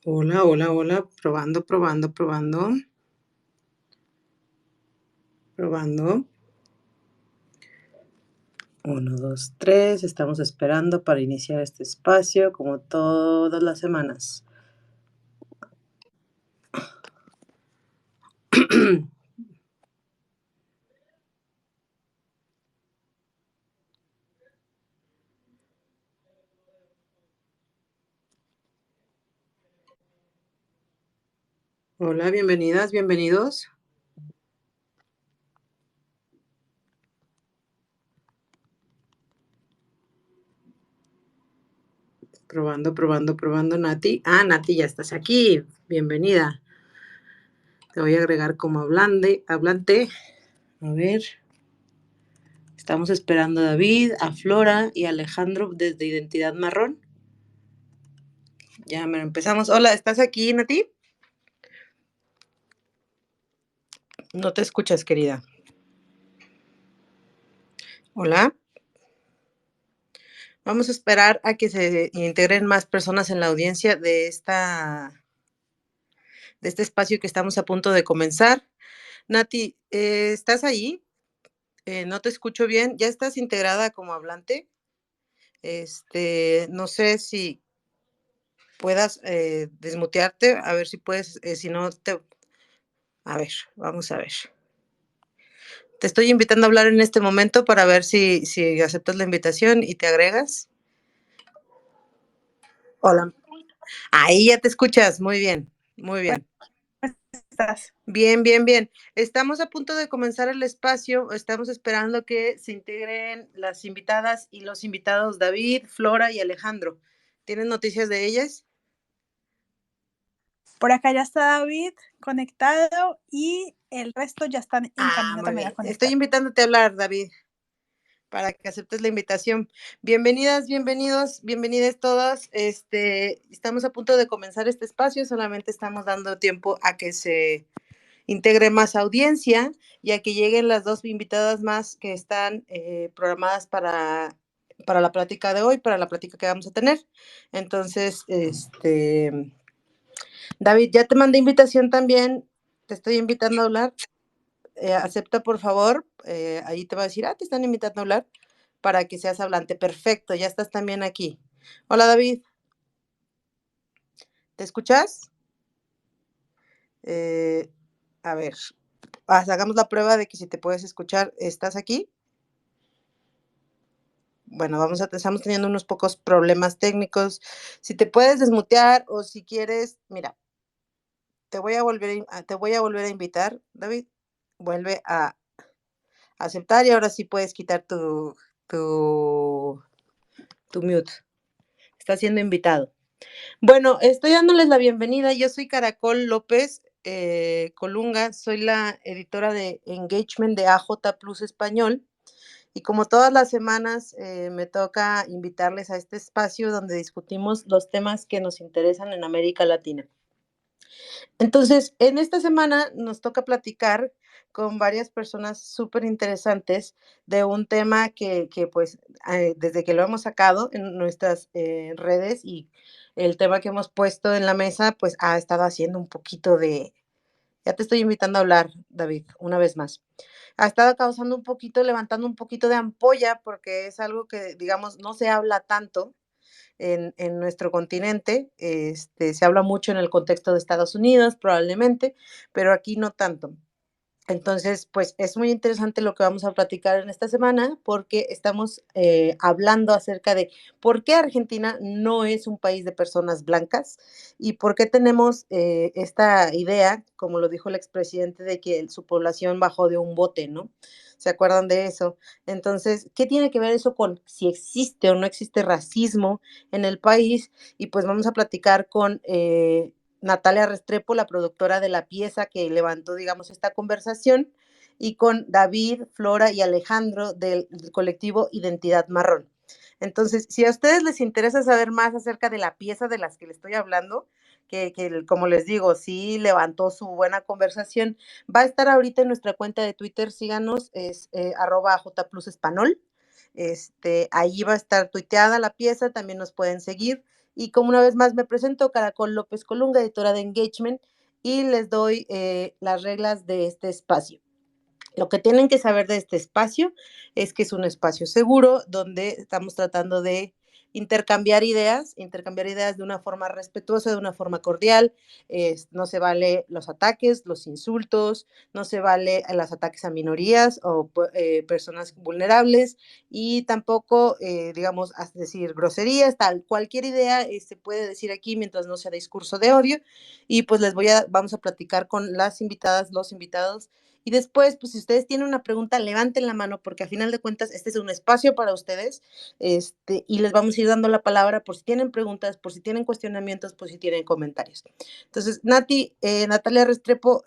Hola, hola, hola, probando, probando, probando, probando. Uno, dos, tres. Estamos esperando para iniciar este espacio como todas las semanas. Hola, bienvenidas, bienvenidos. Probando, probando, probando, Nati. Ah, Nati, ya estás aquí. Bienvenida. Te voy a agregar como hablante. A ver. Estamos esperando a David, a Flora y a Alejandro desde Identidad Marrón. Ya me empezamos. Hola, ¿estás aquí, Nati? No te escuchas, querida. Hola. Vamos a esperar a que se integren más personas en la audiencia de este espacio que estamos a punto de comenzar. Nati, ¿estás ahí? No te escucho bien. ¿Ya estás integrada como hablante? No sé si puedas desmutearte, a ver si puedes, si no te... A ver, vamos a ver. Te estoy invitando a hablar en este momento para ver si aceptas la invitación y te agregas. Hola. Ahí ya te escuchas. Muy bien, muy bien. Estás. Bien, bien, bien. Estamos a punto de comenzar el espacio. Estamos esperando que se integren las invitadas y los invitados David, Flora y Alejandro. ¿Tienen noticias de ellas? Por acá ya está David conectado y el resto ya están en camino Muy también a bien. Estoy conectar. invitándote a hablar, David, para que aceptes la invitación. Bienvenidas, bienvenidos, bienvenidas todas. Estamos a punto de comenzar este espacio. Solamente estamos dando tiempo a que se integre más audiencia y a que lleguen las dos invitadas más que están programadas para la plática de hoy, para la plática que vamos a tener. Entonces, David, ya te mandé invitación también, te estoy invitando a hablar. Acepta, por favor. Ahí te va a decir, te están invitando a hablar para que seas hablante. Perfecto, ya estás también aquí. Hola, David. ¿Te escuchas? Eh, a ver, hagamos la prueba de que si te puedes escuchar, ¿estás aquí? Bueno, estamos teniendo unos pocos problemas técnicos. Si te puedes desmutear o si quieres, mira, te voy a volver a invitar, David. Vuelve a aceptar y ahora sí puedes quitar tu, tu mute. Estás siendo invitado. Bueno, estoy dándoles la bienvenida. Yo soy Caracol López Colunga, soy la editora de Engagement de AJ Plus Español. Y como todas las semanas, me toca invitarles a este espacio donde discutimos los temas que nos interesan en América Latina. Entonces, en esta semana nos toca platicar con varias personas súper interesantes de un tema que pues, desde que lo hemos sacado en nuestras redes y el tema que hemos puesto en la mesa, pues ha estado haciendo un poquito de... Ya te estoy invitando a hablar, David, una vez más. Ha estado causando un poquito, levantando un poquito de ampolla, porque es algo que, digamos, no se habla tanto en nuestro continente. Se habla mucho en el contexto de Estados Unidos, probablemente, pero aquí no tanto. Entonces, pues es muy interesante lo que vamos a platicar en esta semana porque estamos hablando acerca de por qué Argentina no es un país de personas blancas y por qué tenemos esta idea, como lo dijo el expresidente, de que su población bajó de un bote, ¿no? ¿Se acuerdan de eso? Entonces, ¿qué tiene que ver eso con si existe o no existe racismo en el país? Y pues vamos a platicar con Natalia Restrepo, la productora de la pieza que levantó, digamos, esta conversación, y con David, Flora y Alejandro del colectivo Identidad Marrón. Entonces, si a ustedes les interesa saber más acerca de la pieza de las que les estoy hablando, que como les digo, sí levantó su buena conversación, va a estar ahorita en nuestra cuenta de Twitter, síganos, es @jplusespanol. Ahí va a estar tuiteada la pieza, también nos pueden seguir. Y como una vez más me presento, Caracol López Colunga, editora de Engagement, y les doy las reglas de este espacio. Lo que tienen que saber de este espacio es que es un espacio seguro donde estamos tratando de intercambiar ideas de una forma respetuosa, de una forma cordial. No se vale los ataques, los insultos, no se vale los ataques a minorías o personas vulnerables, y tampoco, digamos, decir groserías, cualquier idea se puede decir aquí mientras no sea discurso de odio. Y pues vamos a platicar con las invitadas, los invitados, y después, pues si ustedes tienen una pregunta, levanten la mano, porque a final de cuentas este es un espacio para ustedes, y les vamos a ir dando la palabra por si tienen preguntas, por si tienen cuestionamientos, por si tienen comentarios. Entonces, Natalia Restrepo,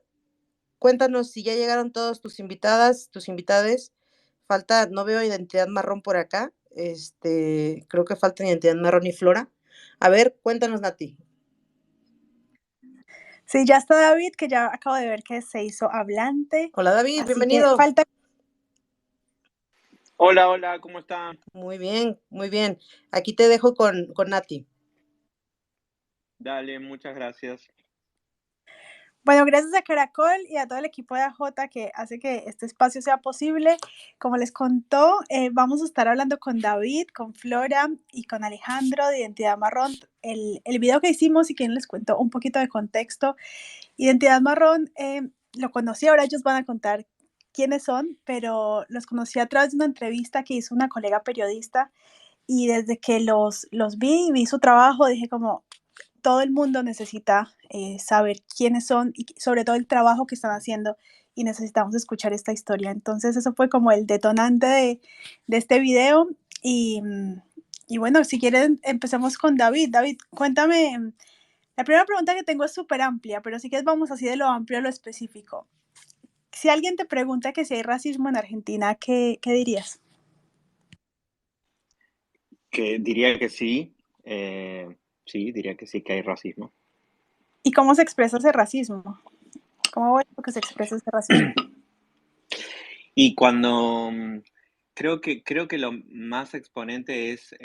cuéntanos si ya llegaron todos tus invitadas, tus invitades. Falta, no veo Identidad Marrón por acá, creo que falta Identidad Marrón y Flora. A ver, cuéntanos, Nati. Sí, ya está David, que ya acabo de ver que se hizo hablante. Hola, David, Así bienvenido. Que falta. Hola, hola, ¿cómo están? Muy bien, muy bien. Aquí te dejo con Nati. Dale, muchas gracias. Bueno, gracias a Caracol y a todo el equipo de AJ que hace que este espacio sea posible. Como les contó, vamos a estar hablando con David, con Flora y con Alejandro de Identidad Marrón. El video que hicimos, y que les cuento un poquito de contexto. Identidad Marrón, lo conocí, ahora ellos van a contar quiénes son, pero los conocí a través de una entrevista que hizo una colega periodista, y desde que los vi su trabajo, dije como, todo el mundo necesita saber quiénes son y sobre todo el trabajo que están haciendo, y necesitamos escuchar esta historia. Entonces eso fue como el detonante de este video. Y bueno, si quieren empecemos con David. David, cuéntame. La primera pregunta que tengo es súper amplia, pero sí que vamos así de lo amplio a lo específico. Si alguien te pregunta que si hay racismo en Argentina, ¿qué dirías? Que diría que sí, sí, diría que sí que hay racismo. ¿Y cómo se expresa ese racismo? ¿Cómo es que se expresa ese racismo? Y cuando creo que lo más exponente es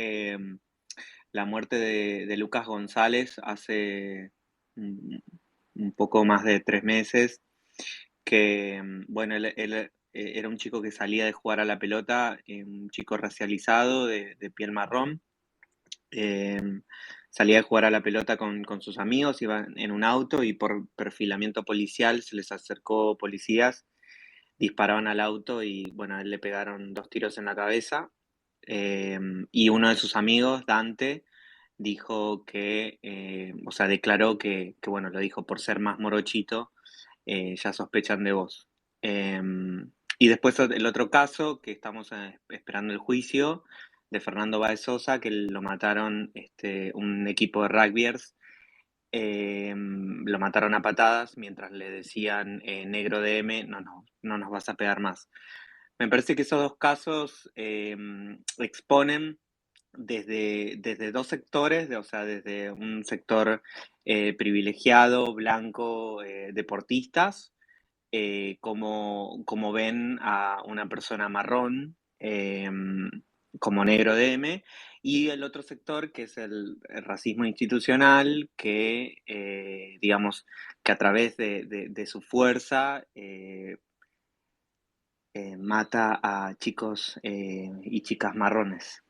la muerte de Lucas González hace un, un poco más de 3 meses, que bueno, él, era un chico que salía de jugar a la pelota, un chico racializado de piel marrón. Eh, Salía de jugar a la pelota con sus amigos, iban en un auto y por perfilamiento policial se les acercó policías, dispararon al auto y bueno, a él le pegaron 2 tiros en la cabeza. Y uno de sus amigos, Dante, dijo o sea, declaró que, bueno, lo dijo por ser más morochito, ya sospechan de vos. Eh, y después el otro caso, que estamos esperando el juicio, de Fernando Báez Sosa, que lo mataron un equipo de rugbyers, lo mataron a patadas mientras le decían negro de M, no, no, no nos vas a pegar más. Me parece que esos dos casos exponen desde dos sectores, o sea, desde un sector privilegiado, blanco, deportistas, como ven a una persona marrón como negro de M, y el otro sector que es el racismo institucional, que digamos que a través de su fuerza mata a chicos y chicas marrones.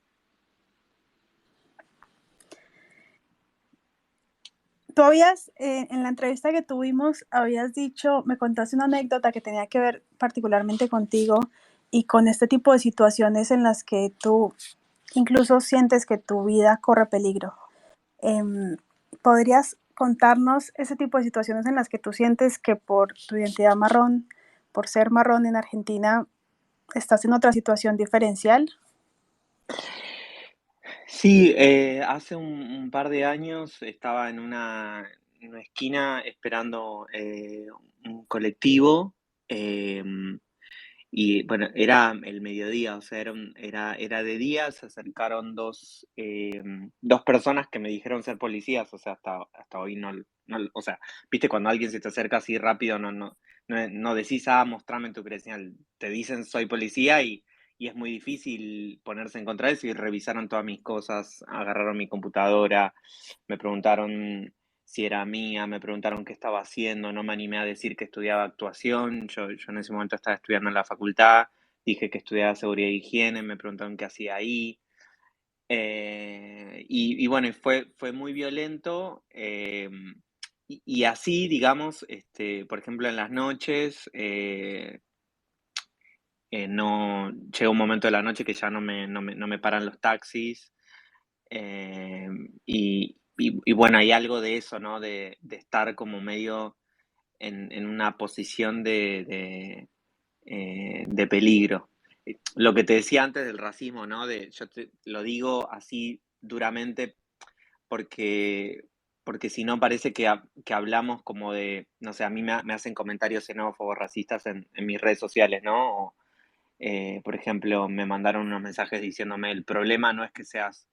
Tú habías, en la entrevista que tuvimos, habías dicho, me contaste una anécdota que tenía que ver particularmente contigo y con este tipo de situaciones en las que tú incluso sientes que tu vida corre peligro. ¿Podrías contarnos ese tipo de situaciones en las que tú sientes que por tu identidad marrón, por ser marrón en Argentina, estás en otra situación diferencial? Sí, hace un par de años estaba en una esquina esperando un colectivo, y bueno, era el mediodía, o sea, era de día. Se acercaron dos personas que me dijeron ser policías, o sea, hasta hoy o sea, viste, cuando alguien se te acerca así rápido, no decís, mostrame tu credencial, te dicen soy policía, y y es muy difícil ponerse en contra de eso y revisaron todas mis cosas, agarraron mi computadora, me preguntaron si era mía, me preguntaron qué estaba haciendo, no me animé a decir que estudiaba actuación, yo en ese momento estaba estudiando en la facultad, dije que estudiaba seguridad y higiene, me preguntaron qué hacía ahí. Y bueno, fue muy violento. Y así, digamos, por ejemplo, en las noches, no, llega un momento de la noche que ya no me paran los taxis. Y bueno, hay algo de eso, ¿no? De estar como medio en una posición de peligro. Lo que te decía antes del racismo, ¿no? Yo te lo digo así duramente porque, porque si no parece que hablamos como de, no sé, a mí me hacen comentarios xenófobos, racistas en mis redes sociales, ¿no? Por ejemplo, me mandaron unos mensajes diciéndome, el problema no es que seas,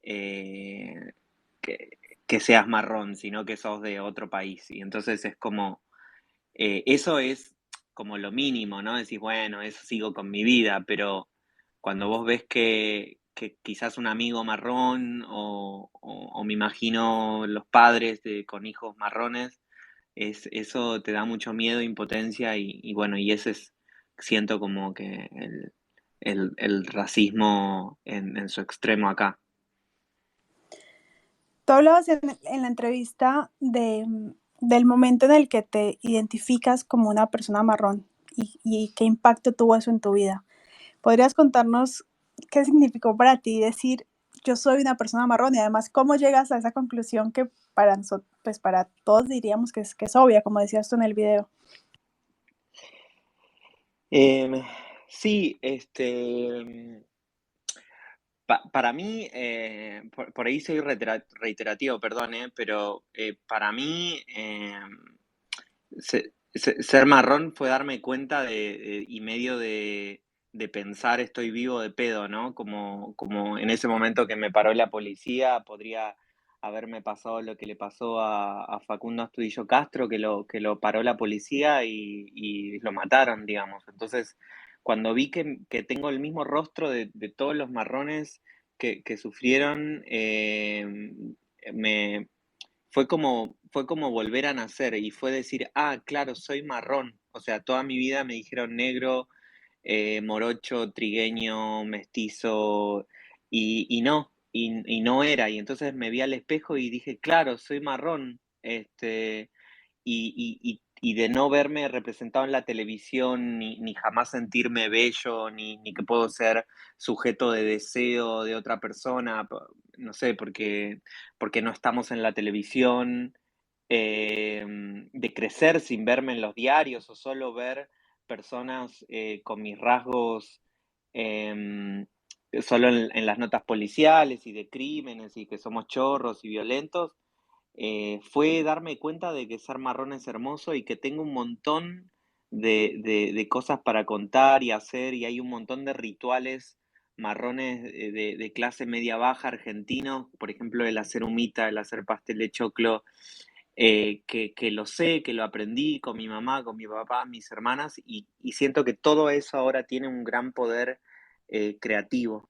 eh, que, que seas marrón, sino que sos de otro país. Y entonces es como, eso es como lo mínimo, ¿no? Decís, bueno, eso sigo con mi vida, pero cuando vos ves que quizás un amigo marrón o me imagino los padres con hijos marrones, eso te da mucho miedo, impotencia y bueno, y ese es, siento como que el racismo en su extremo acá. Tú hablabas en la entrevista del momento en el que te identificas como una persona marrón y qué impacto tuvo eso en tu vida. ¿Podrías contarnos qué significó para ti decir yo soy una persona marrón y además cómo llegas a esa conclusión que para nosotros, pues para todos diríamos que es obvia, como decías tú en el video? Em, sí, para mí, por ahí soy reiterativo, perdón, pero para mí ser marrón fue darme cuenta y medio de pensar estoy vivo de pedo, ¿no? Como en ese momento que me paró la policía, podría haberme pasado lo que le pasó a Facundo Astudillo Castro, que lo paró la policía y lo mataron, digamos. Entonces, cuando vi que tengo el mismo rostro de todos los marrones que sufrieron, me, fue como volver a nacer y fue decir, ah, claro, soy marrón. O sea, toda mi vida me dijeron negro, morocho, trigueño, mestizo, y no, y no era. Y entonces me vi al espejo y dije, claro, soy marrón. Y de no verme representado en la televisión, ni jamás sentirme bello, ni que puedo ser sujeto de deseo de otra persona, no sé, porque no estamos en la televisión, de crecer sin verme en los diarios o solo ver personas con mis rasgos em, solo en las notas policiales y de crímenes y que somos chorros y violentos, fue darme cuenta de que ser marrón es hermoso y que tengo un montón de cosas para contar y hacer, y hay un montón de rituales marrones de clase media baja argentinos, por ejemplo, el hacer humita, el hacer pastel de choclo, que lo sé, que lo aprendí con mi mamá, con mi papá, mis hermanas, y siento que todo eso ahora tiene un gran poder creativo.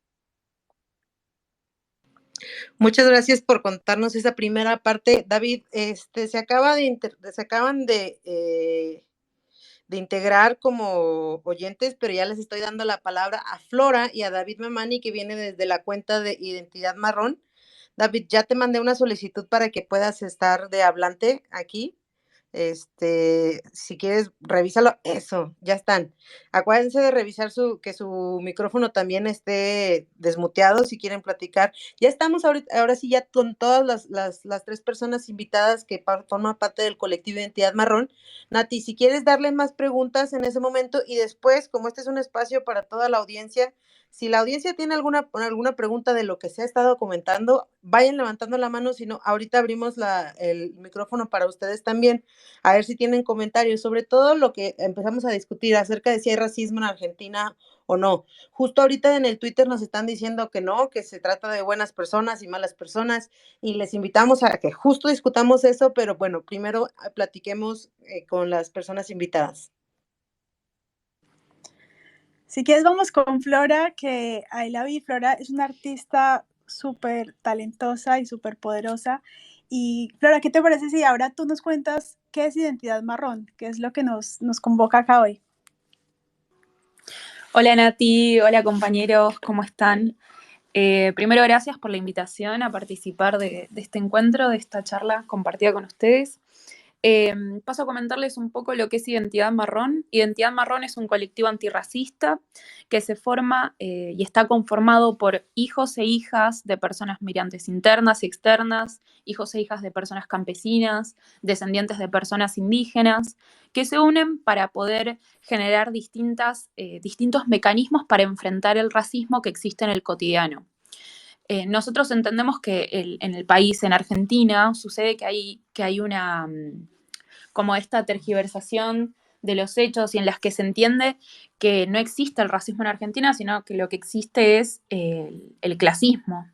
Muchas gracias por contarnos esa primera parte. David, se acaban de integrar como oyentes, pero ya les estoy dando la palabra a Flora y a David Mamani, que viene desde la cuenta de Identidad Marrón. David, ya te mandé una solicitud para que puedas estar de hablante aquí. Si quieres, revísalo. Eso, ya están. Acuérdense de revisar que su micrófono también esté desmuteado si quieren platicar. Ya estamos ahora sí ya con todas las tres personas invitadas que forman parte del colectivo Identidad Marrón. Nati, si quieres darle más preguntas en ese momento y después, como este es un espacio para toda la audiencia, si la audiencia tiene alguna pregunta de lo que se ha estado comentando, vayan levantando la mano, si no, ahorita abrimos el micrófono para ustedes también, a ver si tienen comentarios, sobre todo lo que empezamos a discutir acerca de si hay racismo en Argentina o no. Justo ahorita en el Twitter nos están diciendo que no, que se trata de buenas personas y malas personas, y les invitamos a que justo discutamos eso, pero bueno, primero platiquemos con las personas invitadas. Si quieres, vamos con Flora, que ahí la vi. Flora es una artista súper talentosa y súper poderosa. Y Flora, ¿qué te parece si ahora tú nos cuentas qué es Identidad Marrón? ¿Qué es lo que nos convoca acá hoy? Hola Nati, hola compañeros, ¿cómo están? Primero, gracias por la invitación a participar de este encuentro, de esta charla compartida con ustedes. Paso a comentarles un poco lo que es Identidad Marrón. Identidad Marrón es un colectivo antirracista que se forma y está conformado por hijos e hijas de personas migrantes internas y externas, hijos e hijas de personas campesinas, descendientes de personas indígenas, que se unen para poder generar distintos mecanismos para enfrentar el racismo que existe en el cotidiano. Nosotros entendemos que en el país, en Argentina, sucede que hay una como esta tergiversación de los hechos y en las que se entiende que no existe el racismo en Argentina, sino que lo que existe es el clasismo.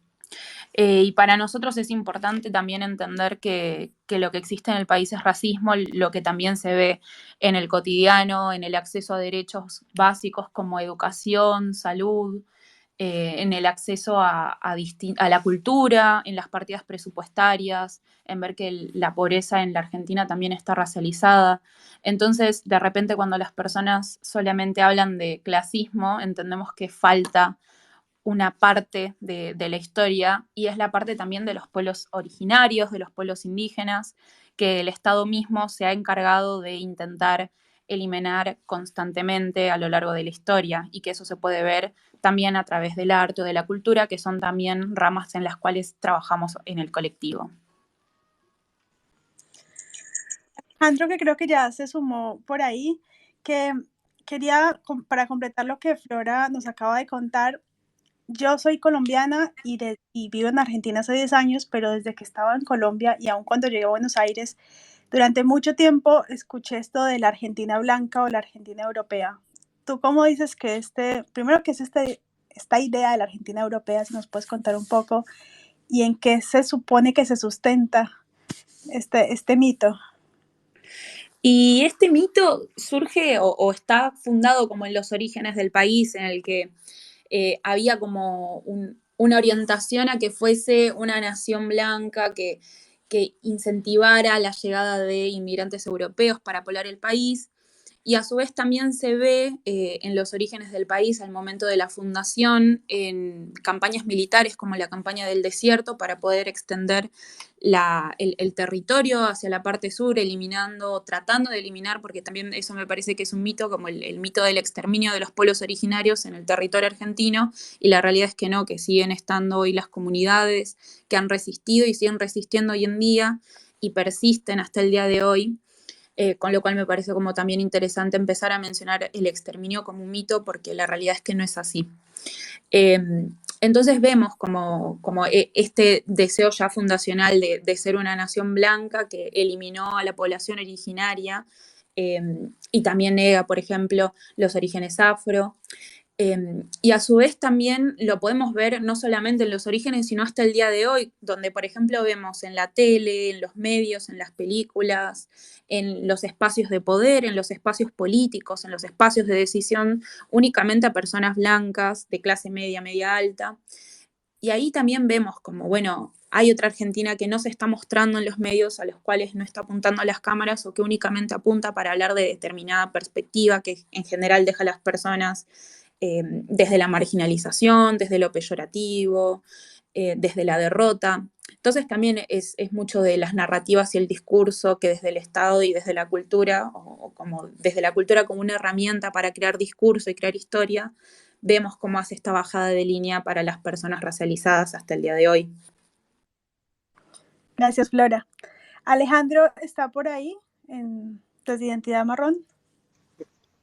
Y para nosotros es importante también entender que lo que existe en el país es racismo, lo que también se ve en el cotidiano, en el acceso a derechos básicos como educación, salud, en el acceso a la cultura, en las partidas presupuestarias, en ver que la pobreza en la Argentina también está racializada. Entonces, de repente, cuando las personas solamente hablan de clasismo, entendemos que falta una parte de la historia y es la parte también de los pueblos originarios, de los pueblos indígenas, que el Estado mismo se ha encargado de intentar eliminar constantemente a lo largo de la historia y que eso se puede ver también a través del arte o de la cultura, que son también ramas en las cuales trabajamos en el colectivo. Alejandro, que creo que ya se sumó por ahí, que quería, para completar lo que Flora nos acaba de contar, yo soy colombiana y vivo en Argentina hace 10 años, pero desde que estaba en Colombia y aun cuando llegué a Buenos Aires, durante mucho tiempo escuché esto de la Argentina blanca o la Argentina europea. ¿Tú cómo dices que primero que es esta idea de la Argentina europea, si nos puedes contar un poco, y en qué se supone que se sustenta este mito? Y este mito surge o está fundado como en los orígenes del país, en el que había como una orientación a que fuese una nación blanca que incentivara la llegada de inmigrantes europeos para poblar el país. Y a su vez también se ve en los orígenes del país, al momento de la fundación, en campañas militares como la campaña del desierto para poder extender el territorio hacia la parte sur, tratando de eliminar, porque también eso me parece que es un mito, como el mito del exterminio de los pueblos originarios en el territorio argentino, y la realidad es que no, que siguen estando hoy las comunidades que han resistido y siguen resistiendo hoy en día y persisten hasta el día de hoy. Con lo cual me parece como también interesante empezar a mencionar el exterminio como un mito, porque la realidad es que no es así. Entonces vemos como este deseo ya fundacional de ser una nación blanca que eliminó a la población originaria y también nega, por ejemplo, los orígenes afro. Y a su vez también lo podemos ver no solamente en los orígenes, sino hasta el día de hoy, donde por ejemplo vemos en la tele, en los medios, en las películas, en los espacios de poder, en los espacios políticos, en los espacios de decisión, únicamente a personas blancas, de clase media, media alta. Y ahí también vemos como, bueno, hay otra Argentina que no se está mostrando en los medios, a los cuales no está apuntando a las cámaras o que únicamente apunta para hablar de determinada perspectiva que en general deja a las personas desde la marginalización, desde lo peyorativo, desde la derrota. Entonces también es mucho de las narrativas y el discurso que desde el Estado y desde la cultura, o como desde la cultura como una herramienta para crear discurso y crear historia, vemos cómo hace esta bajada de línea para las personas racializadas hasta el día de hoy. Gracias, Flora. Alejandro está por ahí, desde Identidad Marrón.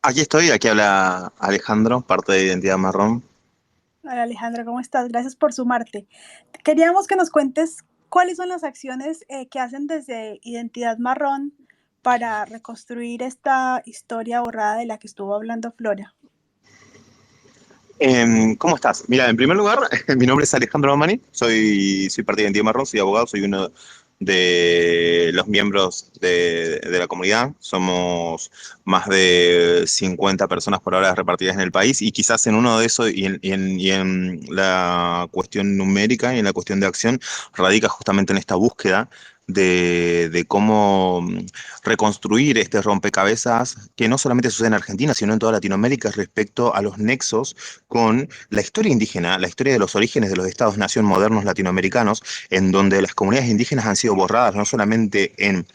Aquí estoy, aquí habla Alejandro, parte de Identidad Marrón. Hola Alejandro, ¿cómo estás? Gracias por sumarte. Queríamos que nos cuentes cuáles son las acciones que hacen desde Identidad Marrón para reconstruir esta historia borrada de la que estuvo hablando Flora. ¿Cómo estás? Mira, en primer lugar, mi nombre es Alejandro Mamani, soy parte de Identidad Marrón, soy abogado, soy uno de los miembros de la comunidad. Somos más de 50 personas por ahora repartidas en el país, y quizás en uno de esos y en la cuestión numérica y en la cuestión de acción radica justamente en esta búsqueda de cómo reconstruir este rompecabezas que no solamente sucede en Argentina, sino en toda Latinoamérica respecto a los nexos con la historia indígena, la historia de los orígenes de los estados-nación modernos latinoamericanos, en donde las comunidades indígenas han sido borradas no solamente en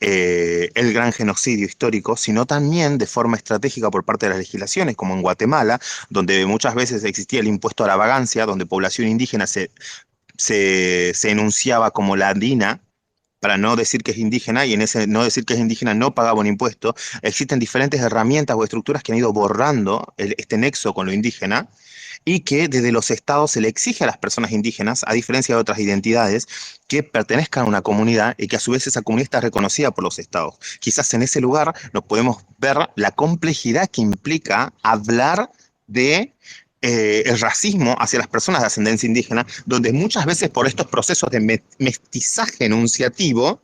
el gran genocidio histórico, sino también de forma estratégica por parte de las legislaciones, como en Guatemala, donde muchas veces existía el impuesto a la vagancia, donde población indígena se enunciaba como ladina, para no decir que es indígena, y en ese no decir que es indígena no pagaba un impuesto. Existen diferentes herramientas o estructuras que han ido borrando este nexo con lo indígena, y que desde los estados se le exige a las personas indígenas, a diferencia de otras identidades, que pertenezcan a una comunidad y que a su vez esa comunidad está reconocida por los estados. Quizás en ese lugar nos podemos ver la complejidad que implica hablar de el racismo hacia las personas de ascendencia indígena, donde muchas veces por estos procesos de mestizaje enunciativo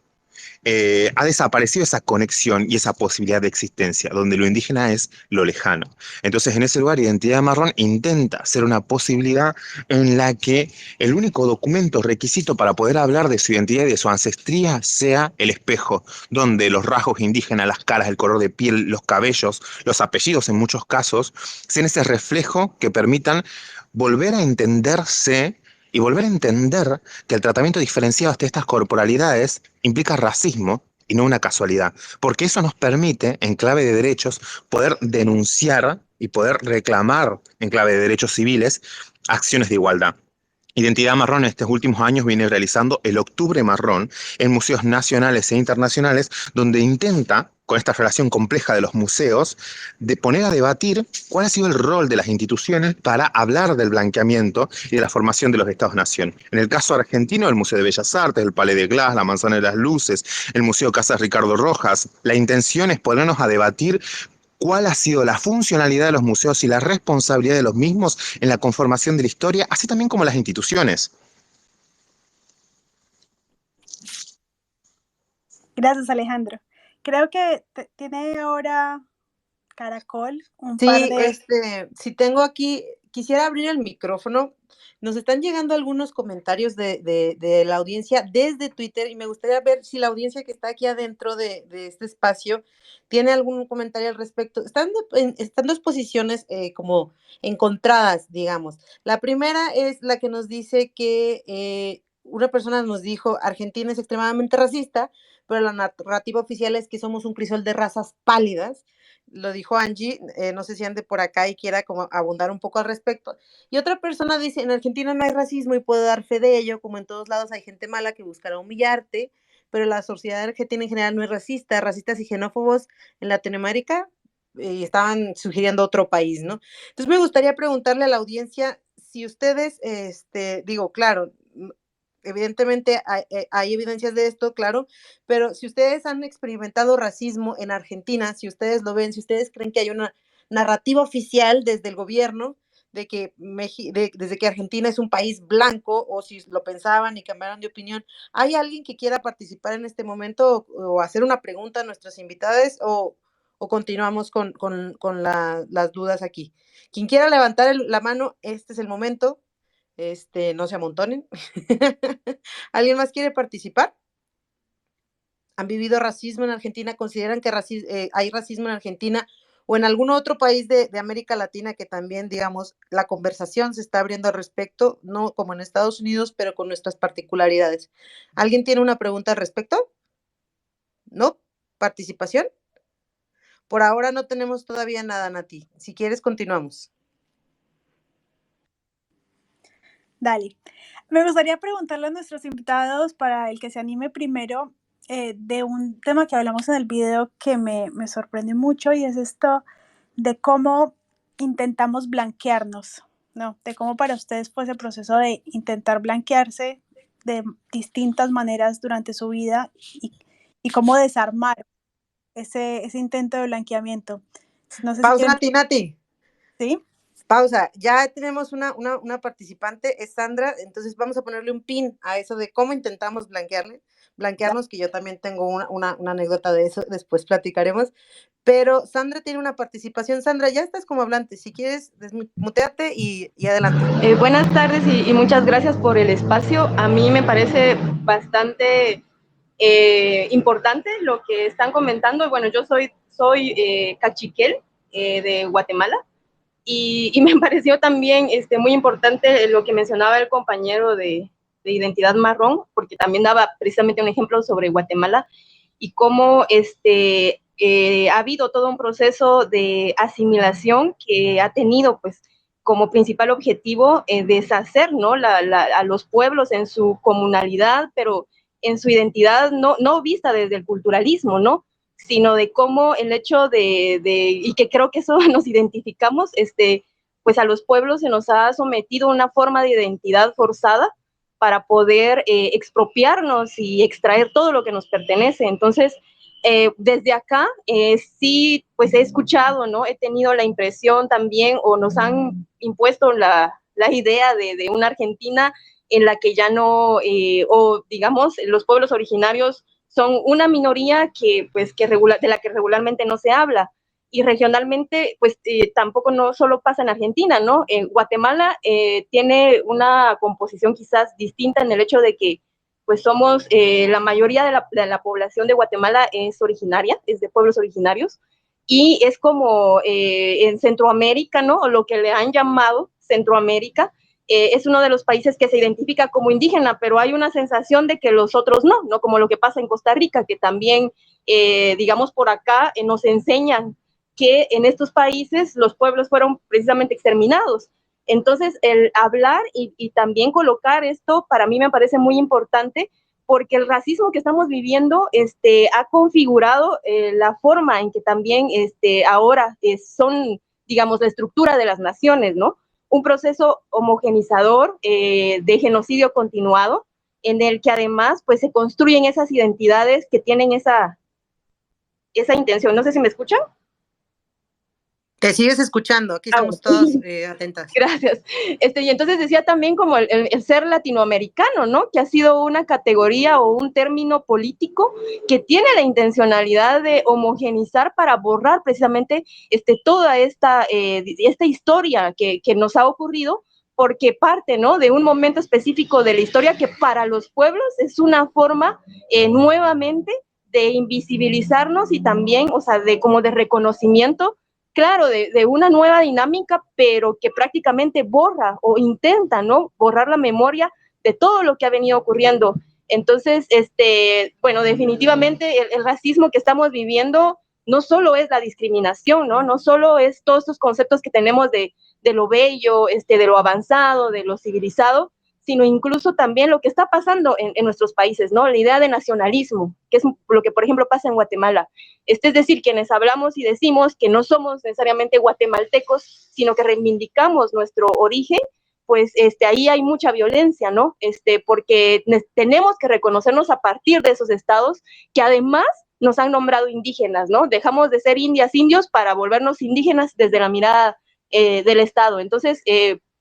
ha desaparecido esa conexión y esa posibilidad de existencia, donde lo indígena es lo lejano. Entonces, en ese lugar, Identidad Marrón intenta ser una posibilidad en la que el único documento requisito para poder hablar de su identidad y de su ancestría sea el espejo, donde los rasgos indígenas, las caras, el color de piel, los cabellos, los apellidos en muchos casos, sean ese reflejo que permitan volver a entenderse y volver a entender que el tratamiento diferenciado de estas corporalidades implica racismo y no una casualidad, porque eso nos permite, en clave de derechos, poder denunciar y poder reclamar, en clave de derechos civiles, acciones de igualdad. Identidad Marrón en estos últimos años viene realizando el Octubre Marrón en museos nacionales e internacionales, donde intenta, con esta relación compleja de los museos, de poner a debatir cuál ha sido el rol de las instituciones para hablar del blanqueamiento y de la formación de los estados-nación. En el caso argentino, el Museo de Bellas Artes, el Palais de Glass, la Manzana de las Luces, el Museo Casa Ricardo Rojas, la intención es ponernos a debatir cuál ha sido la funcionalidad de los museos y la responsabilidad de los mismos en la conformación de la historia, así también como las instituciones. Gracias, Alejandro. Creo que tiene ahora Caracol un par Sí, de... si tengo aquí, quisiera abrir el micrófono. Nos están llegando algunos comentarios de la audiencia desde Twitter, y me gustaría ver si la audiencia que está aquí adentro de este espacio tiene algún comentario al respecto. Están dos posiciones como encontradas, digamos. La primera es la que nos dice que una persona nos dijo: Argentina es extremadamente racista, pero la narrativa oficial es que somos un crisol de razas pálidas. Lo dijo Angie, no sé si ande por acá y quiera como abundar un poco al respecto. Y otra persona dice: en Argentina no hay racismo y puedo dar fe de ello, como en todos lados hay gente mala que buscará humillarte, pero la sociedad argentina en general no es racista. Racistas y xenófobos en Latinoamérica, y estaban sugiriendo otro país, ¿no? Entonces me gustaría preguntarle a la audiencia si ustedes, digo, claro, evidentemente hay evidencias de esto, claro, pero si ustedes han experimentado racismo en Argentina, si ustedes lo ven, si ustedes creen que hay una narrativa oficial desde el gobierno de que desde que Argentina es un país blanco, o si lo pensaban y cambiaron de opinión, ¿hay alguien que quiera participar en este momento o hacer una pregunta a nuestras invitadas, o continuamos con las dudas aquí? Quien quiera levantar la mano, este es el momento. No se amontonen. ¿Alguien más quiere participar? ¿Han vivido racismo en Argentina? ¿Consideran que hay racismo en Argentina o en algún otro país de América Latina que también, digamos, la conversación se está abriendo al respecto, no como en Estados Unidos, pero con nuestras particularidades? ¿Alguien tiene una pregunta al respecto? ¿No? ¿Participación? Por ahora no tenemos todavía nada, Nati. Si quieres, continuamos. Dale. Me gustaría preguntarle a nuestros invitados, para el que se anime primero, de un tema que hablamos en el video que me sorprende mucho, y es esto de cómo intentamos blanquearnos, ¿no? De cómo para ustedes fue ese proceso de intentar blanquearse de distintas maneras durante su vida, y cómo desarmar ese intento de blanqueamiento. No sé si Pausa, quieren... Nati. ¿Sí? Pausa, ya tenemos una participante, es Sandra, entonces vamos a ponerle un pin a eso de cómo intentamos blanquearnos, que yo también tengo una anécdota de eso, después platicaremos, pero Sandra tiene una participación. Sandra, ya estás como hablante, si quieres desmuteate y adelante. Buenas tardes y muchas gracias por el espacio. A mí me parece bastante importante lo que están comentando. Bueno, yo soy cachiquel de Guatemala y me pareció también muy importante lo que mencionaba el compañero de identidad marrón, porque también daba precisamente un ejemplo sobre Guatemala y cómo ha habido todo un proceso de asimilación que ha tenido pues como principal objetivo deshacer, ¿no? A los pueblos en su comunalidad, pero en su identidad no vista desde el culturalismo, ¿no? Sino de cómo el hecho y que creo que eso nos identificamos, pues a los pueblos se nos ha sometido una forma de identidad forzada para poder expropiarnos y extraer todo lo que nos pertenece. Entonces, desde acá sí, pues he escuchado, ¿no? He tenido la impresión también, o nos han impuesto la idea de una Argentina en la que ya no, o digamos, los pueblos originarios son una minoría de la que regularmente no se habla. Y regionalmente, pues tampoco no solo pasa en Argentina, ¿no? Guatemala tiene una composición quizás distinta en el hecho de que pues somos, la mayoría de la población de Guatemala es originaria, es de pueblos originarios, y es como en Centroamérica, ¿no? O lo que le han llamado Centroamérica, es uno de los países que se identifica como indígena, pero hay una sensación de que los otros no como lo que pasa en Costa Rica, que también, digamos, por acá nos enseñan que en estos países los pueblos fueron precisamente exterminados. Entonces, el hablar y también colocar esto para mí me parece muy importante porque el racismo que estamos viviendo ha configurado la forma en que también ahora son, digamos, la estructura de las naciones, ¿no? Un proceso homogenizador de genocidio continuado en el que además pues se construyen esas identidades que tienen esa intención. No sé si me escuchan. Te sigues escuchando, aquí estamos todos atentas. Gracias. Y entonces decía también como el ser latinoamericano, ¿no? Que ha sido una categoría o un término político que tiene la intencionalidad de homogenizar para borrar precisamente toda esta historia que nos ha ocurrido, porque parte, ¿no? De un momento específico de la historia que para los pueblos es una forma nuevamente de invisibilizarnos y también, o sea, de reconocimiento, claro, de una nueva dinámica, pero que prácticamente borra o intenta, ¿no? Borrar la memoria de todo lo que ha venido ocurriendo. Entonces, bueno, definitivamente el racismo que estamos viviendo no solo es la discriminación, ¿no? No solo es todos estos conceptos que tenemos de lo bello, de lo avanzado, de lo civilizado, sino incluso también lo que está pasando en nuestros países, ¿no? La idea de nacionalismo, que es lo que, por ejemplo, pasa en Guatemala. Es decir, quienes hablamos y decimos que no somos necesariamente guatemaltecos, sino que reivindicamos nuestro origen, pues ahí hay mucha violencia, ¿no? Porque tenemos que reconocernos a partir de esos estados que además nos han nombrado indígenas, ¿no? Dejamos de ser indios para volvernos indígenas desde la mirada del Estado. Entonces,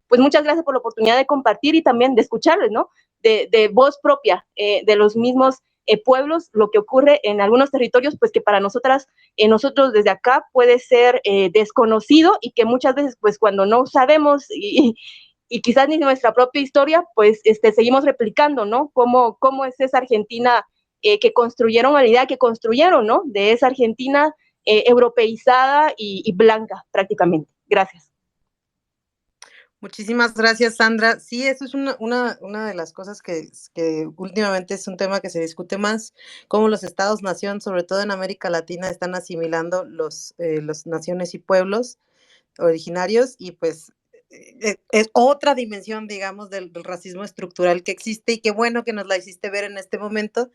pues muchas gracias por la oportunidad de compartir y también de escucharles, ¿no? De voz propia de los mismos pueblos, lo que ocurre en algunos territorios, pues que para nosotros desde acá puede ser desconocido y que muchas veces, pues cuando no sabemos y quizás ni nuestra propia historia, pues seguimos replicando, ¿no? Cómo es esa Argentina que construyeron, la idea que construyeron, ¿no? De esa Argentina europeizada y blanca prácticamente. Gracias. Muchísimas gracias, Sandra. Sí, eso es una de las cosas que últimamente es un tema que se discute más, cómo los estados-nación, sobre todo en América Latina, están asimilando los naciones y pueblos originarios y pues es otra dimensión, digamos, del racismo estructural que existe y qué bueno que nos la hiciste ver en este momento.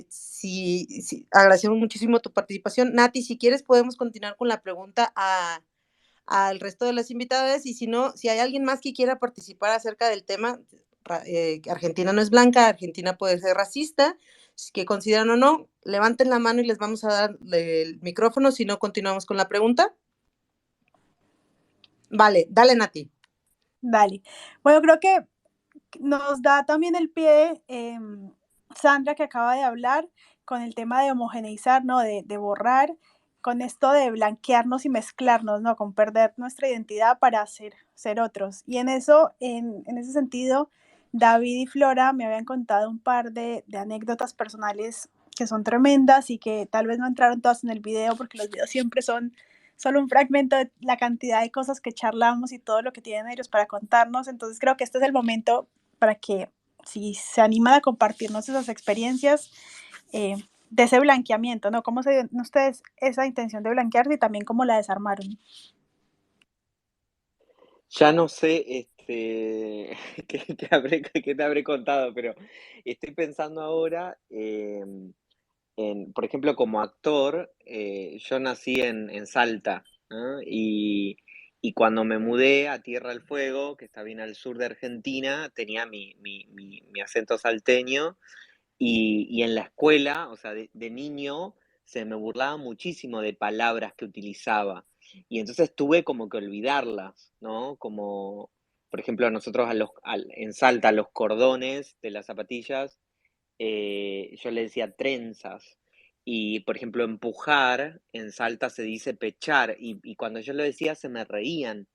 Sí, agradecemos muchísimo tu participación. Nati, si quieres podemos continuar con la pregunta al resto de las invitadas y si no, si hay alguien más que quiera participar acerca del tema, Argentina no es blanca, Argentina puede ser racista, que consideran o no, levanten la mano y les vamos a dar el micrófono, si no continuamos con la pregunta. Vale, dale, Nati. Dale. Bueno, creo que nos da también el pie Sandra, que acaba de hablar con el tema de homogeneizar, ¿no? De borrar, con esto de blanquearnos y mezclarnos, ¿no? Con perder nuestra identidad para ser otros. Y en eso, en ese sentido, David y Flora me habían contado un par de anécdotas personales que son tremendas y que tal vez no entraron todas en el video porque los videos siempre son solo un fragmento de la cantidad de cosas que charlamos y todo lo que tienen ellos para contarnos. Entonces creo que este es el momento para que si se animan a compartirnos esas experiencias de ese blanqueamiento, ¿no? ¿Cómo se dio ustedes esa intención de blanquearse y también cómo la desarmaron? Ya no sé qué te habré contado, pero estoy pensando ahora por ejemplo, como actor, yo nací en Salta, ¿no? Y cuando me mudé a Tierra del Fuego, que está bien al sur de Argentina, tenía mi acento salteño y en la escuela, o sea, de niño, se me burlaba muchísimo de palabras que utilizaba. Y entonces tuve como que olvidarlas, ¿no? Como, por ejemplo, nosotros en Salta, los cordones de las zapatillas, yo le decía trenzas. Y, por ejemplo, empujar en Salta se dice pechar. Y cuando yo lo decía se me reían.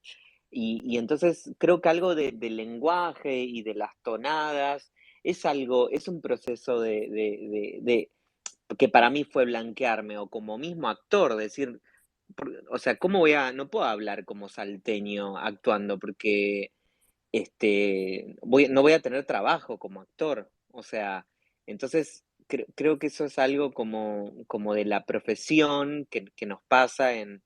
Y entonces creo que algo del lenguaje y de las tonadas es un proceso que para mí fue blanquearme, o como mismo actor, decir, o sea, no puedo hablar como salteño actuando, porque no voy a tener trabajo como actor. O sea, entonces creo que eso es algo como de la profesión que nos pasa en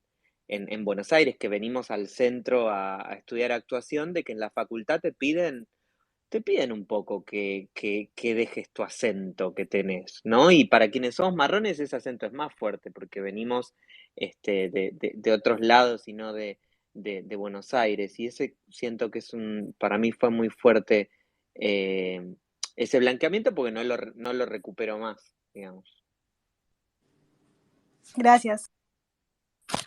Buenos Aires, que venimos al centro a estudiar actuación, de que en la facultad te piden un poco que dejes tu acento que tenés, ¿no? Y para quienes somos marrones ese acento es más fuerte porque venimos de otros lados y no de Buenos Aires. Y ese siento que para mí fue muy fuerte eh, ese blanqueamiento porque no lo recupero más, digamos. Gracias.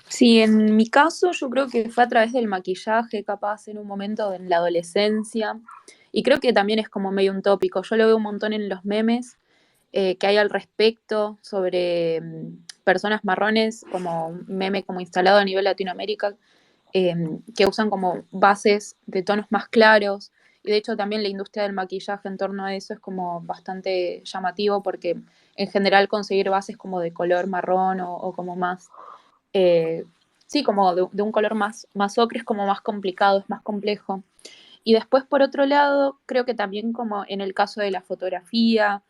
Sí, en mi caso yo creo que fue a través del maquillaje, capaz en un momento en la adolescencia, y creo que también es como medio un tópico, yo lo veo un montón en los memes que hay al respecto sobre personas marrones, como un meme como instalado a nivel Latinoamérica, que usan como bases de tonos más claros, y de hecho también la industria del maquillaje en torno a eso es como bastante llamativo porque en general conseguir bases como de color marrón o como más sí, como de un color más ocre es como más complicado, es más complejo. Y después, por otro lado, creo que también como en el caso de la fotografía,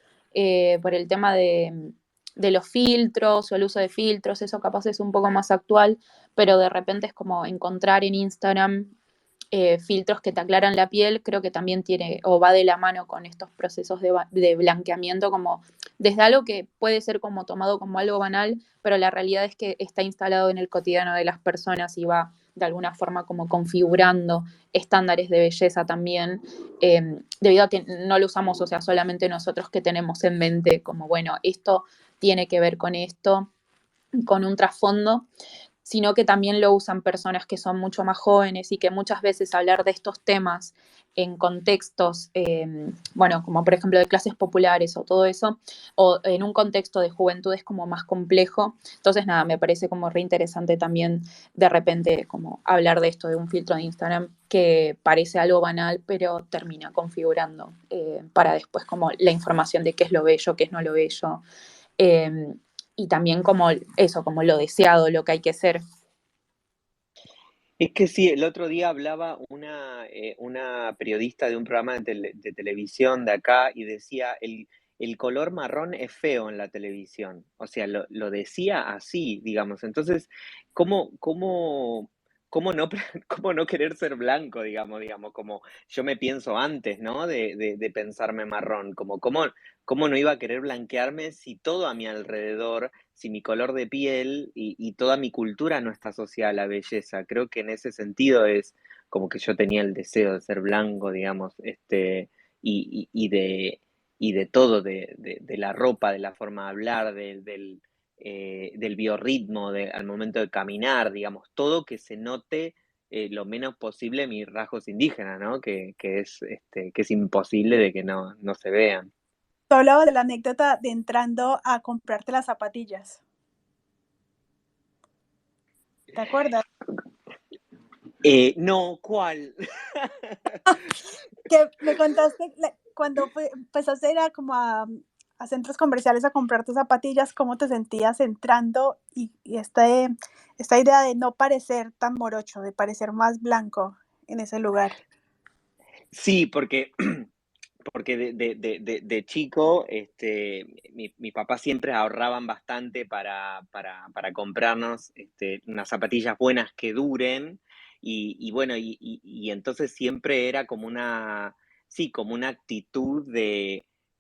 por el tema de los filtros o el uso de filtros, eso capaz es un poco más actual, pero de repente es como encontrar en Instagram filtros que te aclaran la piel, creo que también tiene o va de la mano con estos procesos de blanqueamiento, como desde algo que puede ser como tomado como algo banal, pero la realidad es que está instalado en el cotidiano de las personas y va de alguna forma como configurando estándares de belleza también, debido a que no lo usamos, o sea, solamente nosotros que tenemos en mente como, bueno, esto tiene que ver con esto, con un trasfondo, sino que también lo usan personas que son mucho más jóvenes y que muchas veces hablar de estos temas en contextos, bueno, como por ejemplo de clases populares o todo eso, o en un contexto de juventud es como más complejo. Entonces, nada, me parece como re interesante también de repente como hablar de esto, de un filtro de Instagram que parece algo banal, pero termina configurando para después como la información de qué es lo bello, qué es no lo bello. Eh, y también como eso, como lo deseado, lo que hay que ser. Es que sí, el otro día hablaba una periodista de un programa de televisión de acá y decía, el color marrón es feo en la televisión. O sea, lo decía así, digamos. Entonces, ¿cómo no, cómo no querer ser blanco, digamos, como yo me pienso antes, ¿no? De pensarme marrón, como cómo no iba a querer blanquearme si todo a mi alrededor, si mi color de piel y toda mi cultura no está asociada a la belleza. Creo que en ese sentido es como que yo tenía el deseo de ser blanco, digamos, y de todo, de la ropa, de la forma de hablar, del biorritmo, al momento de caminar, digamos, todo que se note lo menos posible mis rasgos indígenas, ¿no? Que es imposible de que no se vean. Tú hablabas de la anécdota de entrando a comprarte las zapatillas. ¿Te acuerdas? No, ¿cuál? Que me contaste cuando empezaste a ir a centros comerciales a comprarte zapatillas, cómo te sentías entrando y esta idea de no parecer tan morocho, de parecer más blanco en ese lugar. Sí, porque de chico, mis papás siempre ahorraban bastante para comprarnos unas zapatillas buenas que duren. Y bueno, y entonces siempre era como sí, como una actitud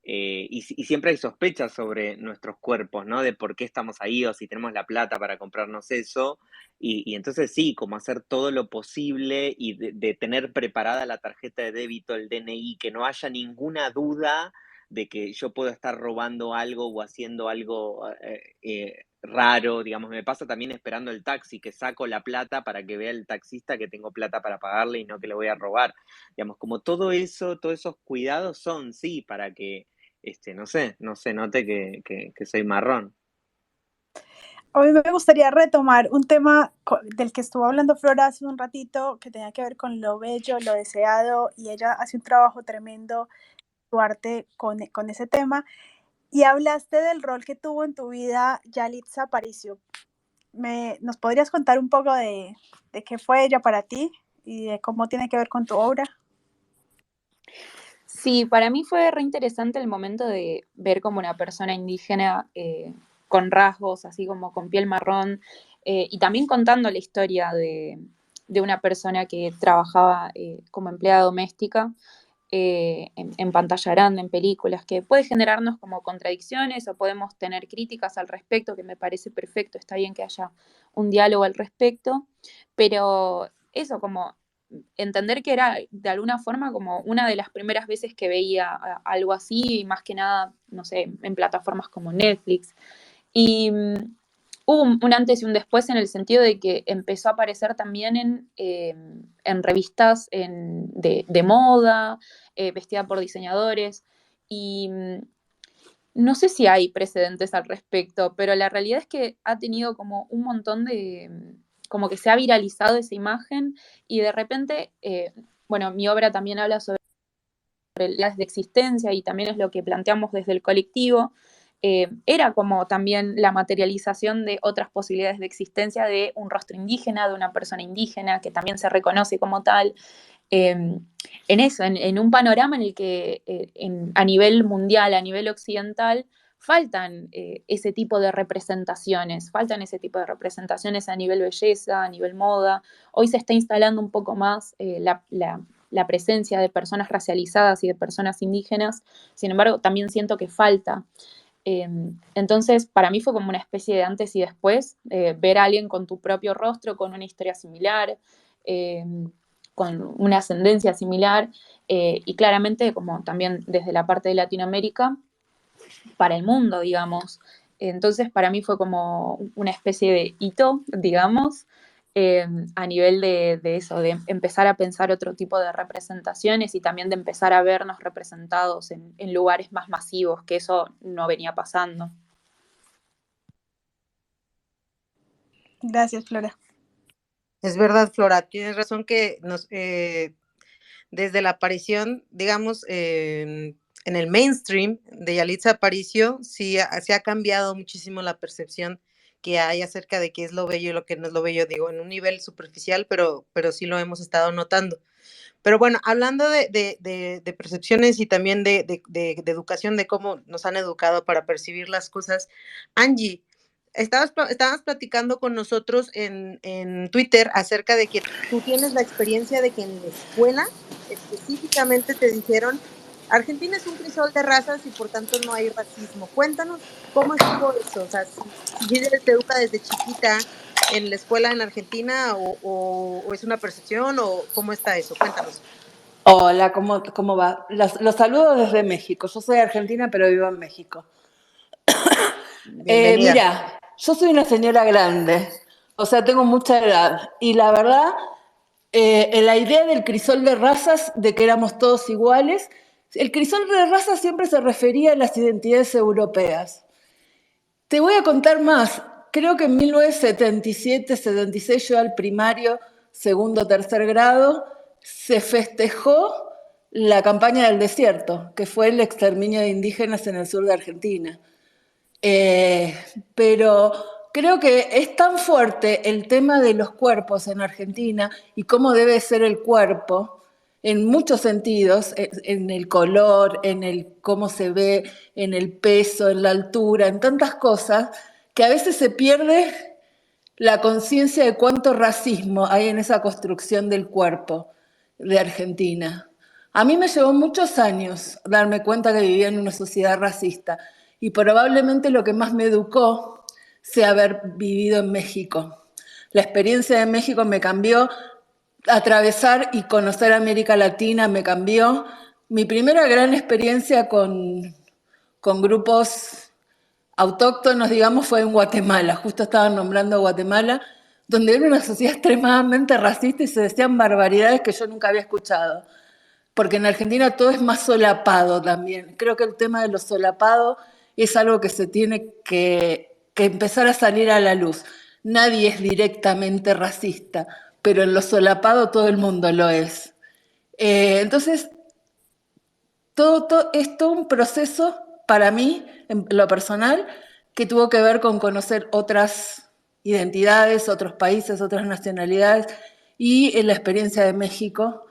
y siempre hay sospechas sobre nuestros cuerpos, ¿no? De por qué estamos ahí o si tenemos la plata para comprarnos eso. Y entonces sí, como hacer todo lo posible y de tener preparada la tarjeta de débito, el DNI, que no haya ninguna duda de que yo puedo estar robando algo o haciendo algo raro, digamos. Me pasa también esperando el taxi, que saco la plata para que vea el taxista que tengo plata para pagarle y no que le voy a robar. Digamos, como todo eso, todos esos cuidados son, sí, para que, no se note que soy marrón. A mí me gustaría retomar un tema del que estuvo hablando Flora hace un ratito, que tenía que ver con lo bello, lo deseado, y ella hace un trabajo tremendo, su arte, con ese tema. Y hablaste del rol que tuvo en tu vida Yalitza Aparicio. ¿Nos podrías contar un poco de qué fue ella para ti y de cómo tiene que ver con tu obra? Sí, para mí fue re interesante el momento de ver como una persona indígena con rasgos, así como con piel marrón, y también contando la historia de una persona que trabajaba como empleada doméstica en pantalla grande, en películas, que puede generarnos como contradicciones o podemos tener críticas al respecto, que me parece perfecto, está bien que haya un diálogo al respecto, pero eso como entender que era de alguna forma como una de las primeras veces que veía algo así, y más que nada, no sé, en plataformas como Netflix. Y hubo un antes y un después en el sentido de que empezó a aparecer también en revistas de moda, vestida por diseñadores, y no sé si hay precedentes al respecto, pero la realidad es que ha tenido como un montón como que se ha viralizado esa imagen y de repente, bueno, mi obra también habla sobre las de existencia y también es lo que planteamos desde el colectivo, era como también la materialización de otras posibilidades de existencia de un rostro indígena, de una persona indígena que también se reconoce como tal, en eso, en un panorama en el que a nivel mundial, a nivel occidental, faltan ese tipo de representaciones, a nivel belleza, a nivel moda. Hoy se está instalando un poco más la presencia de personas racializadas y de personas indígenas, sin embargo, también siento que falta. Entonces, para mí fue como una especie de antes y después, ver a alguien con tu propio rostro, con una historia similar, con una ascendencia similar, y claramente como también desde la parte de Latinoamérica para el mundo, digamos. Entonces, para mí fue como una especie de hito, digamos, a nivel de eso, de empezar a pensar otro tipo de representaciones y también de empezar a vernos representados en lugares más masivos, que eso no venía pasando. Gracias, Flora. Es verdad, Flora, tienes razón que desde la aparición, digamos, en el mainstream de Yalitza Aparicio, sí se ha cambiado muchísimo la percepción que hay acerca de qué es lo bello y lo que no es lo bello, digo, en un nivel superficial, pero sí lo hemos estado notando. Pero bueno, hablando de percepciones y también de educación, de cómo nos han educado para percibir las cosas, Angie, estabas platicando con nosotros en Twitter acerca de que tú tienes la experiencia de que en la escuela específicamente te dijeron, Argentina es un crisol de razas y por tanto no hay racismo. Cuéntanos cómo estuvo eso, o sea, si te educa desde chiquita en la escuela en Argentina o es una percepción o cómo está eso, cuéntanos. Hola, ¿cómo va? Los saludo desde México. Yo soy argentina, pero vivo en México. Bienvenida. Mira, yo soy una señora grande, o sea, tengo mucha edad. Y la verdad la idea del crisol de razas, de que éramos todos iguales. El crisol de razas siempre se refería a las identidades europeas. Te voy a contar más. Creo que en 1977, 76, yo al primario, segundo, tercer grado, se festejó la campaña del desierto, que fue el exterminio de indígenas en el sur de Argentina. Pero creo que es tan fuerte el tema de los cuerpos en Argentina y cómo debe ser el cuerpo en muchos sentidos, en el color, en el cómo se ve, en el peso, en la altura, en tantas cosas, que a veces se pierde la conciencia de cuánto racismo hay en esa construcción del cuerpo de Argentina. A mí me llevó muchos años darme cuenta que vivía en una sociedad racista y probablemente lo que más me educó sea haber vivido en México. La experiencia de México me cambió, atravesar y conocer América Latina me cambió. Mi primera gran experiencia con grupos autóctonos, digamos, fue en Guatemala. Justo estaban nombrando Guatemala, donde era una sociedad extremadamente racista y se decían barbaridades que yo nunca había escuchado. Porque en Argentina todo es más solapado también. Creo que el tema de lo solapado es algo que se tiene que empezar a salir a la luz. Nadie es directamente racista, pero en lo solapado todo el mundo lo es. Entonces, todo es todo un proceso para mí, en lo personal, que tuvo que ver con conocer otras identidades, otros países, otras nacionalidades, y en la experiencia de México,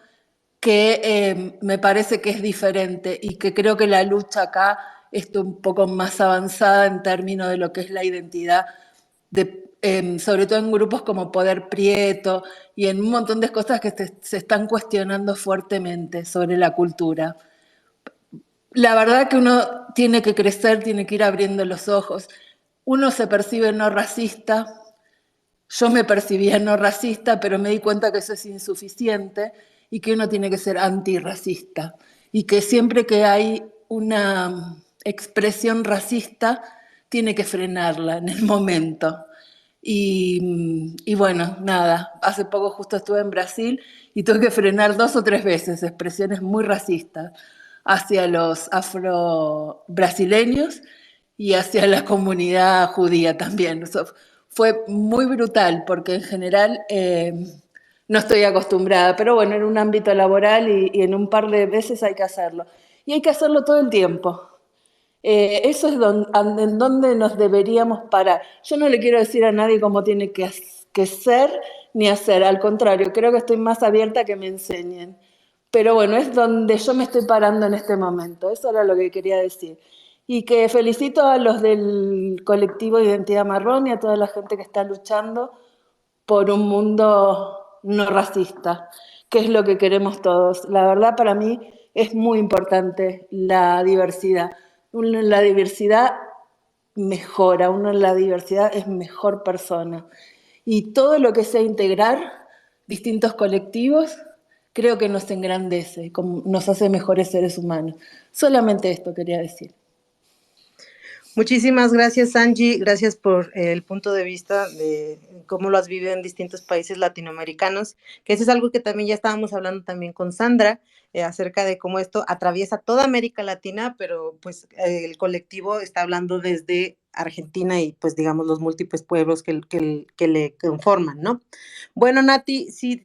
que me parece que es diferente y que creo que la lucha acá está un poco más avanzada en términos de lo que es la identidad, sobre todo en grupos como Poder Prieto y en un montón de cosas que se están cuestionando fuertemente sobre la cultura. La verdad que uno tiene que crecer, tiene que ir abriendo los ojos. Uno se percibe no racista. Yo me percibía no racista, pero me di cuenta que eso es insuficiente y que uno tiene que ser antirracista. Y que siempre que hay una expresión racista, tiene que frenarla en el momento. Y bueno, nada, hace poco justo estuve en Brasil y tuve que frenar 2 o 3 veces expresiones muy racistas hacia los afro-brasileños y hacia la comunidad judía también. Eso fue muy brutal porque en general no estoy acostumbrada, pero bueno, en un ámbito laboral y en un par de veces hay que hacerlo. Y hay que hacerlo todo el tiempo. Eso es en donde nos deberíamos parar. Yo no le quiero decir a nadie cómo tiene que ser ni hacer, al contrario, creo que estoy más abierta a que me enseñen. Pero bueno, es donde yo me estoy parando en este momento, eso era lo que quería decir. Y que felicito a los del colectivo Identidad Marrón y a toda la gente que está luchando por un mundo no racista, que es lo que queremos todos. La verdad, para mí es muy importante la diversidad. Uno en la diversidad mejora, uno en la diversidad es mejor persona. Y todo lo que sea integrar distintos colectivos, creo que nos engrandece, nos hace mejores seres humanos. Solamente esto quería decir. Muchísimas gracias, Angie. Gracias por el punto de vista de cómo lo has vivido en distintos países latinoamericanos, que eso es algo que también ya estábamos hablando también con Sandra, acerca de cómo esto atraviesa toda América Latina, pero pues el colectivo está hablando desde Argentina y pues digamos los múltiples pueblos que le conforman, ¿no? Bueno, Nati, si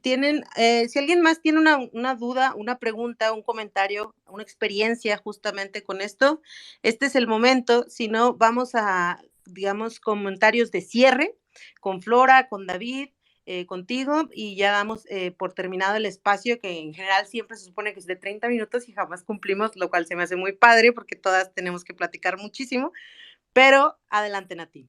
alguien más tiene una duda, una pregunta, un comentario, una experiencia justamente con esto, este es el momento. Si no, vamos a, digamos, comentarios de cierre con Flora, con David, contigo, y ya damos por terminado el espacio, que en general siempre se supone que es de 30 minutos y jamás cumplimos, lo cual se me hace muy padre porque todas tenemos que platicar muchísimo, pero adelante, Nati.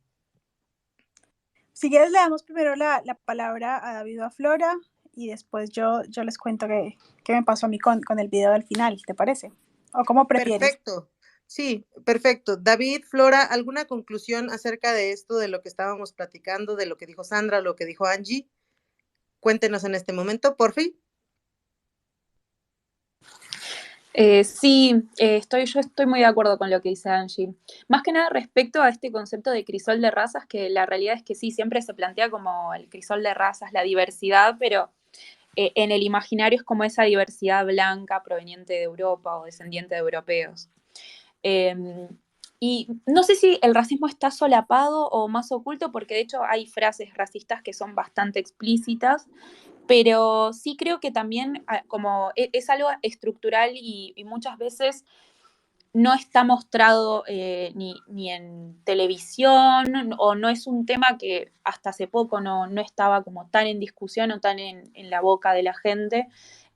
Si quieres, le damos primero la palabra a David o a Flora y después yo les cuento qué me pasó a mí con el video del final, ¿te parece? ¿O cómo prefieres? Perfecto. Sí, perfecto. David, Flora, ¿alguna conclusión acerca de esto, de lo que estábamos platicando, de lo que dijo Sandra, lo que dijo Angie? Cuéntenos en este momento, por fin. Sí, yo estoy muy de acuerdo con lo que dice Angie. Más que nada respecto a este concepto de crisol de razas, que la realidad es que sí, siempre se plantea como el crisol de razas, la diversidad, pero en el imaginario es como esa diversidad blanca proveniente de Europa o descendiente de europeos. Y no sé si el racismo está solapado o más oculto, porque de hecho hay frases racistas que son bastante explícitas, pero sí creo que también como es algo estructural y muchas veces no está mostrado ni en televisión, o no es un tema que hasta hace poco no estaba como tan en discusión o tan en la boca de la gente.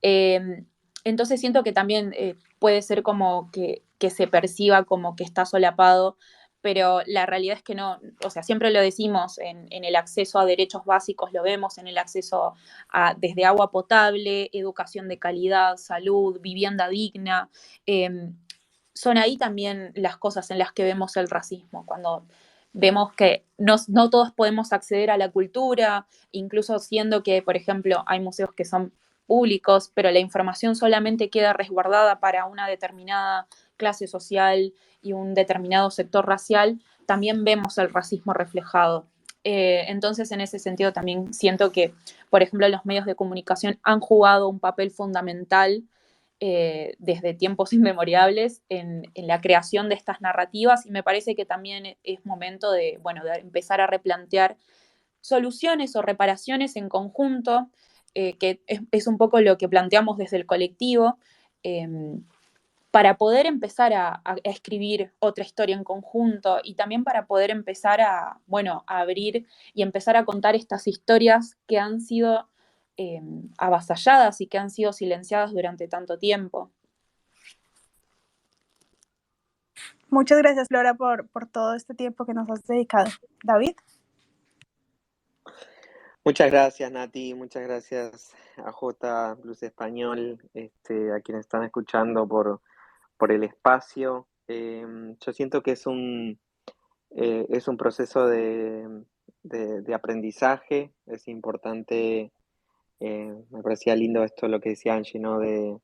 Entonces siento que también puede ser como que se perciba como que está solapado, pero la realidad es que no, o sea, siempre lo decimos, en el acceso a derechos básicos lo vemos, en el acceso desde agua potable, educación de calidad, salud, vivienda digna. Son ahí también las cosas en las que vemos el racismo, cuando vemos que no todos podemos acceder a la cultura, incluso siendo que, por ejemplo, hay museos que son públicos, pero la información solamente queda resguardada para una determinada clase social y un determinado sector racial, también vemos el racismo reflejado. Entonces, en ese sentido, también siento que, por ejemplo, los medios de comunicación han jugado un papel fundamental desde tiempos inmemoriales en la creación de estas narrativas, y me parece que también es momento de empezar a replantear soluciones o reparaciones en conjunto, que es un poco lo que planteamos desde el colectivo, eh, para poder empezar a escribir otra historia en conjunto, y también para poder empezar a abrir y empezar a contar estas historias que han sido avasalladas y que han sido silenciadas durante tanto tiempo. Muchas gracias, Flora, por todo este tiempo que nos has dedicado. David. Muchas gracias, Nati, muchas gracias a J Blues Español, a quienes están escuchando por el espacio. Yo siento que es un proceso de aprendizaje. Es importante, me parecía lindo esto lo que decía Angie, ¿no? De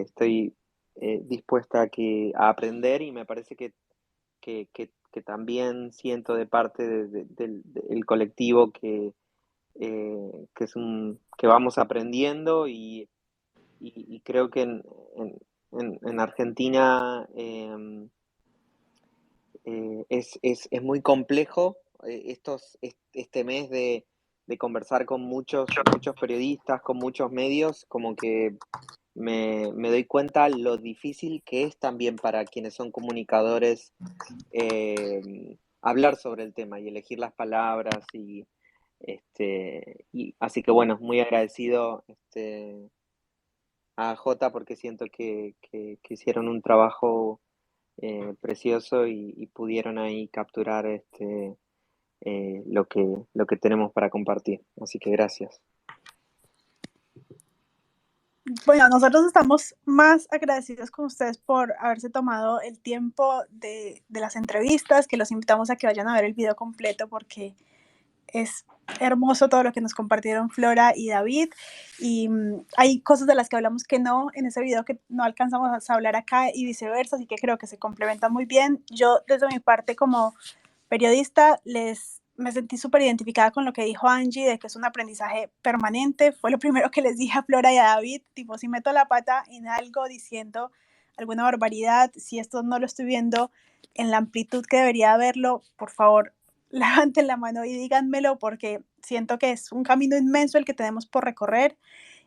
estoy dispuesta a aprender, y me parece que también siento de parte del colectivo que que vamos aprendiendo, y creo que en Argentina es muy complejo este mes de conversar con muchos periodistas, con muchos medios, como que me doy cuenta lo difícil que es también para quienes son comunicadores hablar sobre el tema y elegir las palabras, y así que bueno, muy agradecido a Jota, porque siento que hicieron un trabajo precioso, y pudieron ahí capturar lo que tenemos para compartir. Así que gracias. Bueno, nosotros estamos más agradecidos con ustedes por haberse tomado el tiempo de las entrevistas, que los invitamos a que vayan a ver el video completo, porque es hermoso todo lo que nos compartieron Flora y David, y hay cosas de las que hablamos que no en ese video, que no alcanzamos a hablar acá, y viceversa, así que creo que se complementan muy bien. Yo, desde mi parte como periodista, me sentí súper identificada con lo que dijo Angie, de que es un aprendizaje permanente. Fue lo primero que les dije a Flora y a David, tipo, si meto la pata en algo diciendo alguna barbaridad, si esto no lo estoy viendo en la amplitud que debería verlo, por favor, levanten la mano y díganmelo, porque siento que es un camino inmenso el que tenemos por recorrer,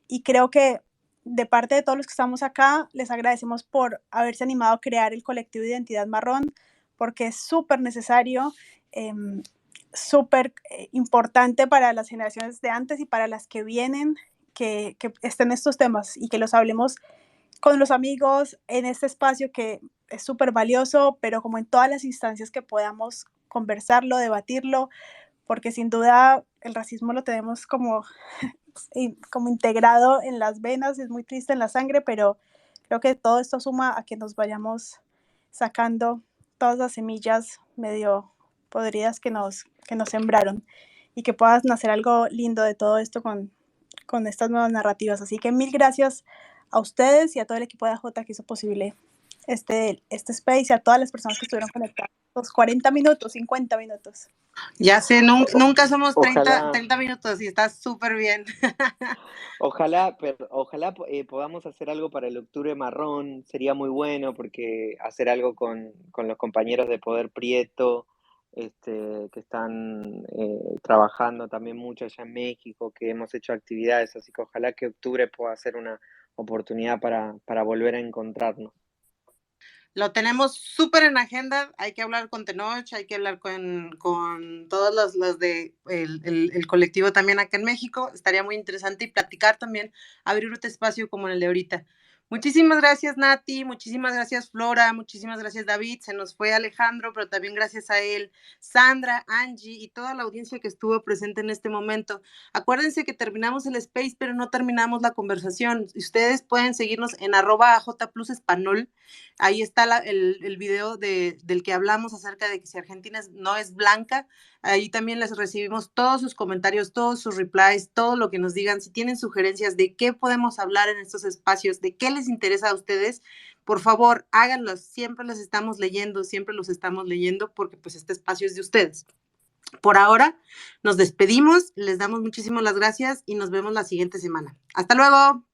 y creo que de parte de todos los que estamos acá, les agradecemos por haberse animado a crear el colectivo Identidad Marrón, porque es súper necesario, súper importante para las generaciones de antes y para las que vienen, que estén estos temas y que los hablemos con los amigos en este espacio, que es súper valioso, pero como en todas las instancias que podamos conversarlo, debatirlo, porque sin duda el racismo lo tenemos como integrado en las venas, es muy triste, en la sangre, pero creo que todo esto suma a que nos vayamos sacando todas las semillas medio podridas que nos sembraron, y que puedas nacer algo lindo de todo esto con estas nuevas narrativas. Así que mil gracias a ustedes y a todo el equipo de AJ que hizo posible este space y a todas las personas que estuvieron conectadas. Los 40 minutos, 50 minutos. Ya sé, nunca somos 30 Ojalá, minutos y está súper bien. ojalá podamos hacer algo para el Octubre Marrón, sería muy bueno porque hacer algo con los compañeros de Poder Prieto, que están trabajando también mucho allá en México, que hemos hecho actividades, así que ojalá que octubre pueda ser una oportunidad para volver a encontrarnos. Lo tenemos súper en agenda, hay que hablar con Tenoch, hay que hablar con todos los de el colectivo también acá en México, estaría muy interesante y platicar también, abrir otro espacio como el de ahorita. Muchísimas gracias Nati, muchísimas gracias Flora, muchísimas gracias David, se nos fue Alejandro, pero también gracias a él, Sandra, Angie y toda la audiencia que estuvo presente en este momento. Acuérdense que terminamos el space, pero no terminamos la conversación. Ustedes pueden seguirnos en @AJPlusEspanol. Ahí está el video del que hablamos acerca de que si Argentina no es blanca. Ahí también les recibimos todos sus comentarios, todos sus replies, todo lo que nos digan. Si tienen sugerencias de qué podemos hablar en estos espacios, de qué les interesa a ustedes, por favor, háganlos. Siempre los estamos leyendo, porque pues este espacio es de ustedes. Por ahora, nos despedimos, les damos muchísimas las gracias y nos vemos la siguiente semana. ¡Hasta luego!